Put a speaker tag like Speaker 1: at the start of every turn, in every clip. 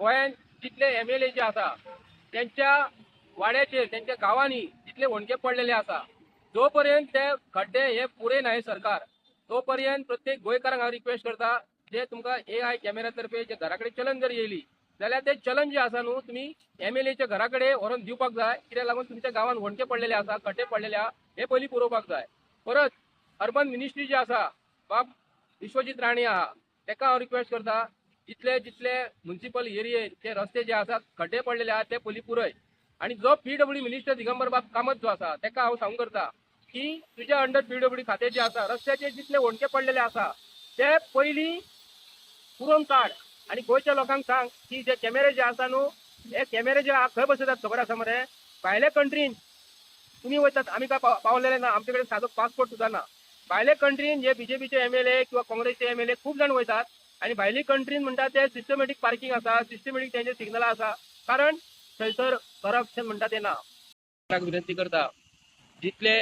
Speaker 1: गोंयांत जितले MLA जे आसा त्यांच्या वाड्याचेर त्यांच्या गावांनी जितले होणके पडलेले आसा जो पर्यंत ते खड्डे हे पुरे नाही सरकार तो पर्यंत प्रत्येक गोंयकारांक हांव रिक्वेस्ट करता जे तुमकां AI कॅमेरा तर्फे जे घरा कडेन चलन जर येयली जाल्यार ते चलन जे आसा न्हू तुमी MLAच्या घरा कडेन व्हरून दिवपाक जाय कित्याक लागून तुमच्या गांवांत होणके पडलेले आसा खड्डे पडलेले आहा हे पयलीं पुरोवपाक जाय। परत अर्बन मिनिस्ट्री जी आसा बाब विश्वजीत राणे आहा ताका हांव रिक्वेस्ट करता जितले जितले म्युनिसिपल एरियेत जे रस्ते जे आसात खड्डे पडलेले आहात ते पयलीं पुरय आणि जो PWD मिनिस्टर दिगंबर बाब कामत जो आसा ताका हांव सांगू करता की तुज्या अंडर PWD खाते जे आसा रस्त्याचे जितले होणके पडलेले आसा ते पयलीं पुरोवन काड आणि गोंयच्या लोकांक सांग की जे कॅमेरे जे आसा न्हू हे कॅमेरे जे खंय बसयतात खबर आसा मरे भायल्या कंट्रीन तुम्ही वयतात आमी काय पावलेले ना आमचे कडेन सादो पासपोर्ट सुद्दां ना भायल्या कंट्रीन जे BJPचे MLA किंवा काँग्रेसचे MLA खूब जाण वयतात आणि भायली कंट्रीन म्हणटा ते सिस्टमॅटीक पार्किंग आसा सिस्टमॅटीक तेंचे सिग्नलां आसा कारण थंयसर करप्शन म्हणटा ते ना। विनंती करता जितले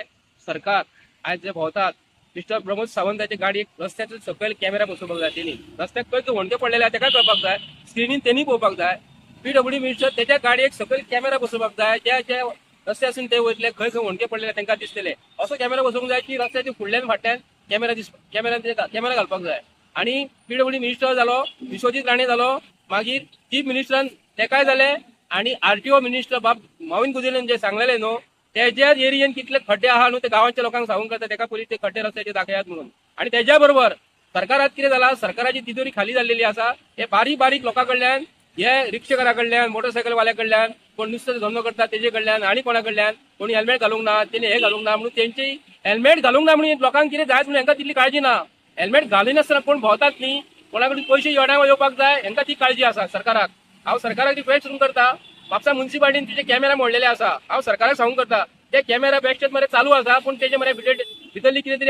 Speaker 1: सरकार आज जे भोंवतात मिस्टर प्रमोद सावंताचे गाडयेक रस्त्याचे सकयल कॅमेरा बसोवपाक जाय तेणी रस्त्याक खंय होणके पडलेले आहा तेकाय कळपाक जाय स्क्रिनीन तेणी पळोवपाक जाय PWD मिनिस्टर तेच्या गाडयेक सकयल कॅमेरा बसोवपाक जाय जे रस्ते आसून ते वयतले खंय खंय होणके पडलेले तांकां दिसतले असो कॅमेरा बसोवंक जाय की रस्त्याच्या फुडल्यान फाटल्यान कॅमेरा घालपाक जाय। आणि PWD मिनिस्टर जालो विश्वजीत राणे जालो मागीर चीफ मिनिस्टरान तेकाय जाले आणि RTO मिनिस्टर बाब मॉविन गुदिलेन जे सांगलेले न्हू तेज्या एरियेन कितले खड्डे आहा न्हू ते गांवांच्या लोकांक सांगूंक करता तेका पयलीं ते खड्डे रस्त्याचे दाखयात म्हणून आणि तेज्या बरोबर सरकारात कितें जाला सरकाराची तिजोरी खाली जाल्लेली आसा हे बारीक बारीक लोकां कडल्यान हे रिक्षेकारा कडल्यान मोटरसायकल वाल्या कडल्यान कोण नुस्तें धंदो करता तेजे कडल्यान आनी कोणा कडल्यान कोणी हेल्मेट घालूंक ना तेणे हे घालूंक ना म्हणून तेंची हेल्मेट घालूंक ना म्हणून लोकांक कितें जायत म्हणून हांकां तितली काळजी ना हेल्मेट घालिनासतना कोण भोंवतात न्ही कोणा कडेन पयशे येवडावं येवपाक जाय हांकां ती काळजी आसा सरकाराक हांव सरकाराक रिक्वेस्ट करता म्हापसा म्युनिसिपालिटीन तुजे कॅमेरा मोडलेले आसा हांव सरकाराक सांगूंक करता ते कॅमेरा बेश्टेच मरे चालू आसा पूण तेजे मरे भितरली कितें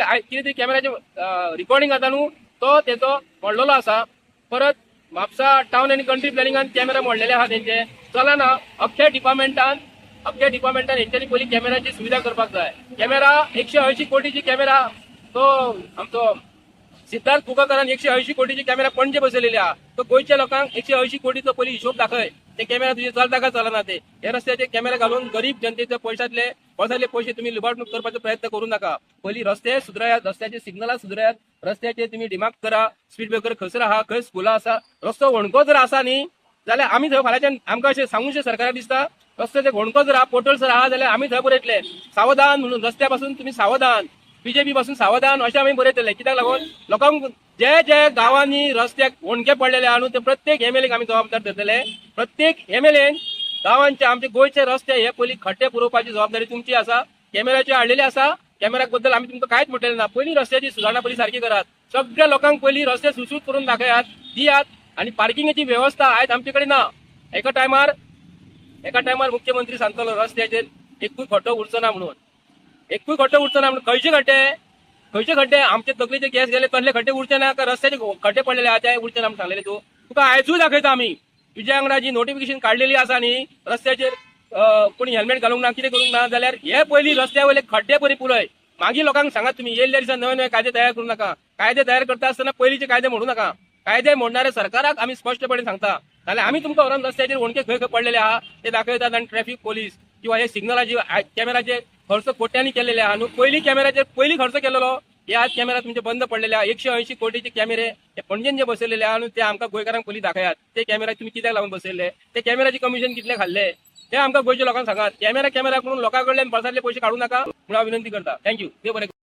Speaker 1: तरी कॅमेराचे रिकॉर्डिंग जाता न्हू तो तेचो मोडलेलो आसा। परत म्हापसा टाउन आनी कंट्री प्लॅनिंगान कॅमेरा मोडलेले आहा तेंचे चलना अख्ख्या डिपार्टमेंटान हेंच्यांनी पयलीं कॅमेराची सुविधा करपाक जाय। कॅमेरा 180 कोटीची कॅमेरा तो आमचो सिद्धार्थ कुकाकारान 180 कोटीची कॅमेरा पणजे बसयलेली आहा तो गोंयच्या लोकांक 180 कोटीचो पयलीं हिशोब दाखय ते कॅमेरा तुजे चलता काय चलना ते हे रस्त्याचे कॅमेरा घालून गरीब जनतेचे पयशांतले पयशे तुम्ही लुबाडणूक करपाचो प्रयत्न करू नका पयलीं रस्ते सुदरायात रस्त्याचे सिग्नलां सुदरायात रस्त्याचे तुम्ही डिमार्क करा स्पीड ब्रेकर खंयसर आहा खंय स्कुलां आसा रस्तो होणको जर आसा न्ही जाल्यार आमी थंय फाल्यांच्यान आमकां अशें सांगूशें सरकाराक दिसता रस्त्याचे होणको जर आहा पोर्टल जर आहा जाल्यार आमी थंय बरयतले सावधान म्हणून रस्त्या पासून तुम्ही सावधान BJP पासून सावधान अशें आमी बरयतले कित्याक लागून लोकांक जे जे गांवांनी रस्त्याक होणके पडलेले आहा न्हू ते प्रत्येक MLAक आमी जबाबदार धरतले प्रत्येक MLAन गांवांचे आमचे गोंयचे रस्ते हे पयलीं खड्डे पुरोवपाची जबाबदारी तुमची आसा कॅमेराचे हाडलेले आसा कॅमेराक बद्दल आमी तुमकां कांयच म्हटलेलें ना पयलीं रस्त्याची सुदारणा पयलीं सारकी करात सगळ्या लोकांक पयलीं रस्ते सुसूत करून दाखयात दियात आणि पार्किंगेची वेवस्था आयज आमचे कडेन ना एका टायमार मुख्यमंत्री सांगतलो रस्त्याचेर एकूय खड्डो उरचो ना म्हणून खंयचे खड्डे आमचे तकलेचे केस गेले तसले खड्डे उरचे ना का रस्त्याचे खड्डे पडलेले आहा ते उरचे ना म्हणून सांगलेले तुका आयजूय दाखयता आमी तुज्या वांगडा जी नोटिफिकेशन काडलेली आसा न्ही रस्त्याचेर कोणी हेल्मेट घालूंक ना कितें करूंक ना जाल्यार हे पयलीं रस्त्या वयले खड्डे बरी पुरय मागीर लोकांक सांगात तुम्ही येयल्ल्या दिसा नवे कायदे तयार करूं नाका कायदे तयार करता आसतना पयलींचे कायदे मोडू नाका कायदे मोडणारे सरकाराक आमी स्पश्टपणे सांगता जाल्यार आमी तुमकां व्हरून रस्त्याचेर होणके खंय खंय पडलेले आहा ते दाखयतात आनी ट्रॅफिक पोलीस किंवा हे सिग्नलाची कॅमेराचे खर्च कोट्यांनी केलेले आहा न्हू पयलीं कॅमेराचेर पयलीं खर्च केलेलो हे आज कॅमेरा तुमचे बंद पडलेले आहा 180 कोटीचे कॅमेरे हे पणजेन जे बसयलेले आहा न्हू ते आमकां गोंयकारांक पयलीं दाखयात ते कॅमेरा तुम्ही कित्याक लागून बसयल्ले ते कॅमेराचे कमिशन कितले खाल्ले ते आमकां गोंयच्या लोकांक सांगात कॅमेरा करून लोकां कडल्यान बसातले पयशे काडू नाका म्हणून हांव विनंती करता थँक्यू देव बरें